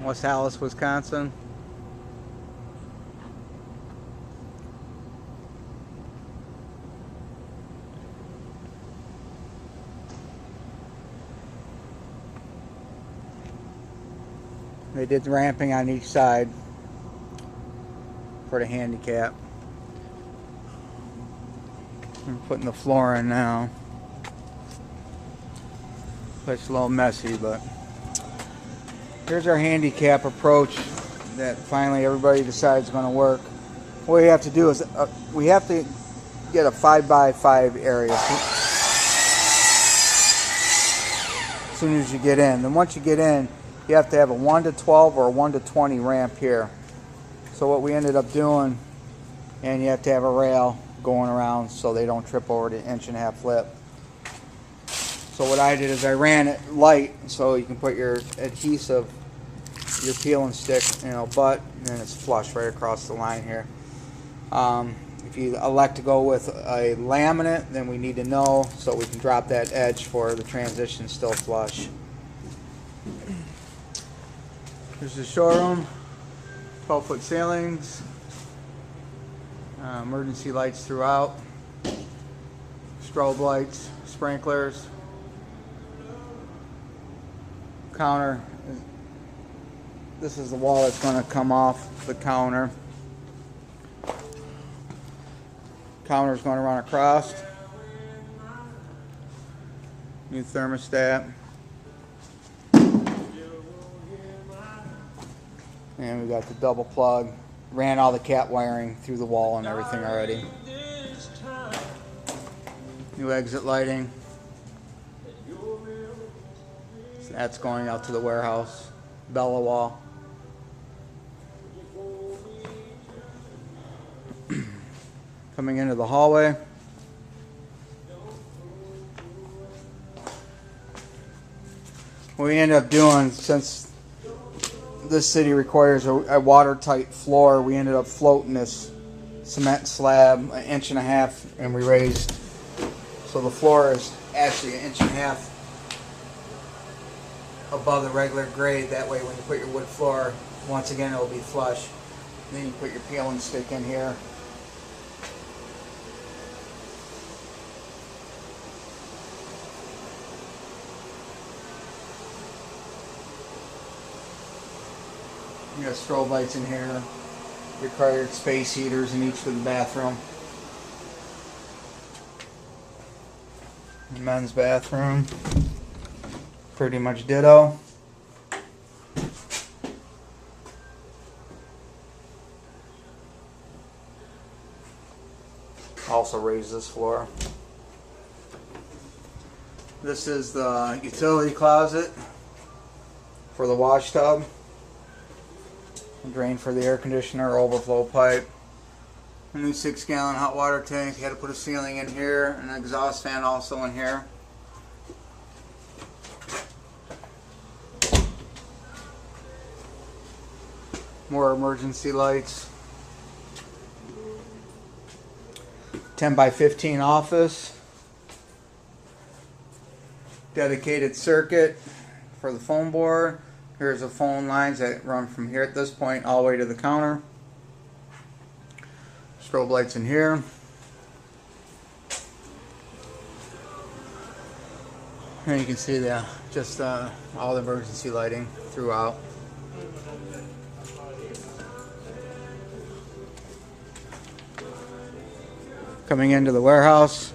West Allis, Wisconsin. They did the ramping on each side for the handicap. I'm putting the floor in now. It's a little messy, but here's our handicap approach that finally everybody decides is going to work. What we have to do is we have to get a 5x5 area as soon as you get in. Then once you get in, you have to have a 1-to-12 or a 1-to-20 ramp here. So what we ended up doing, and you have to have a rail going around so they don't trip over the 1.5-inch flip. So what I did is I ran it light so you can put your adhesive, your peeling stick, butt, and then it's flush right across the line here. If you elect to go with a laminate, then we need to know so we can drop that edge for the transition still flush. Here's the showroom, 12-foot ceilings, emergency lights throughout, strobe lights, sprinklers, counter. This is the wall that's going to come off the counter. Counter is going to run across. New thermostat. And we got the double plug. Ran all the cat wiring through the wall and everything already. New exit lighting. So that's going out to the warehouse. Bella wall. Coming into the hallway. What we end up doing, since this city requires a watertight floor, we ended up floating this cement slab 1.5 inches, and we raised, so the floor is actually 1.5 inches above the regular grade. That way when you put your wood floor, once again it will be flush. Then you put your peeling stick in here. You got strobe lights in here, required space heaters in each of the bathroom. Men's bathroom, pretty much ditto. Also raised this floor. This is the utility closet for the wash tub. Drain for the air conditioner, overflow pipe. A new 6-gallon hot water tank. You had to put a ceiling in here, and an exhaust fan also in here. More emergency lights. 10x15 office. Dedicated circuit for the phone board. Here's the phone lines that run from here at this point all the way to the counter. Strobe lights in here. And you can see just all the emergency lighting throughout. Coming into the warehouse,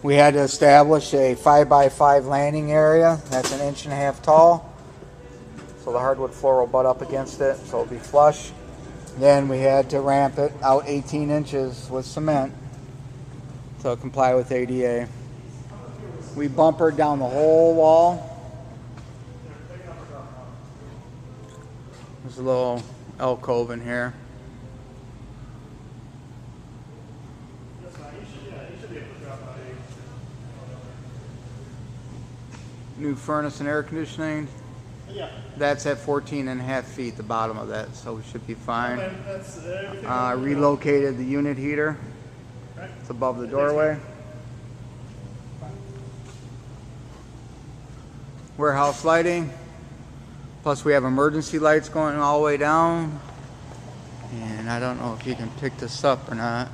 we had to establish a 5x5 landing area. That's 1.5 inches tall. So the hardwood floor will butt up against it, so it'll be flush. Then we had to ramp it out 18 inches with cement to comply with ADA. We bumpered down the whole wall. There's a little alcove in here. New furnace and air conditioning. Yeah. That's at 14.5 feet, the bottom of that, so we should be fine. Relocated the unit heater. It's above the doorway. Warehouse lighting. Plus we have emergency lights going all the way down. And I don't know if you can pick this up or not.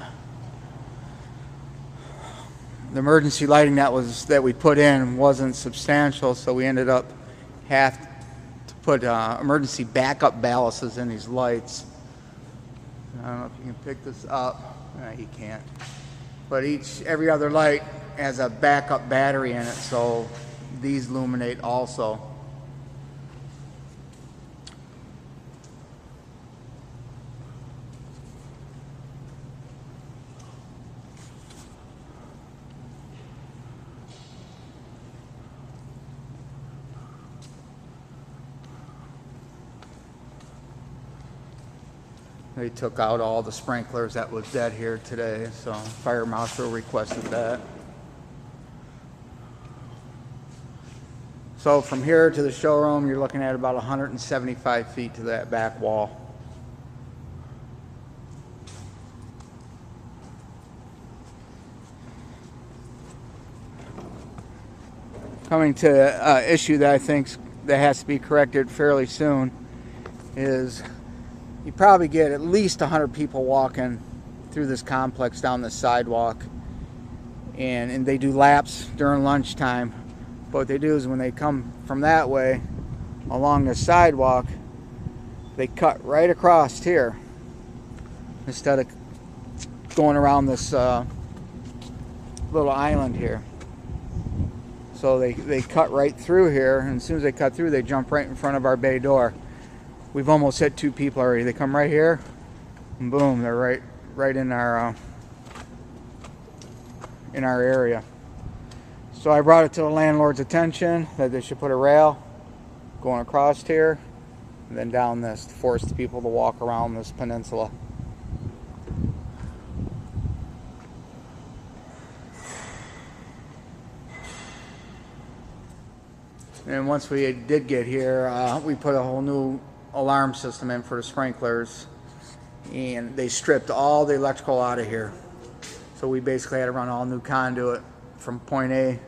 The emergency lighting that we put in wasn't substantial, so we ended up having to put emergency backup ballasts in these lights. I don't know if you can pick this up. No, you can't. But every other light has a backup battery in it, so these illuminate also. They took out all the sprinklers that was dead here today, so fire marshal requested that. So from here to the showroom, you're looking at about 175 feet to that back wall. Coming to an issue that I think that has to be corrected fairly soon is you probably get at least 100 people walking through this complex down the sidewalk, and they do laps during lunchtime. But what they do is when they come from that way along the sidewalk, they cut right across here instead of going around this little island here. So they cut right through here, and as soon as they cut through, they jump right in front of our bay door. We've almost hit 2 people already. They come right here, and boom, they're right in our area. So I brought it to the landlord's attention that they should put a rail going across here, and then down this to force the people to walk around this peninsula. And once we did get here, we put a whole new alarm system in for the sprinklers, and they stripped all the electrical out of here. So we basically had to run all new conduit from point A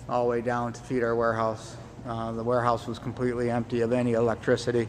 all the way down to feed our warehouse. The warehouse was completely empty of any electricity.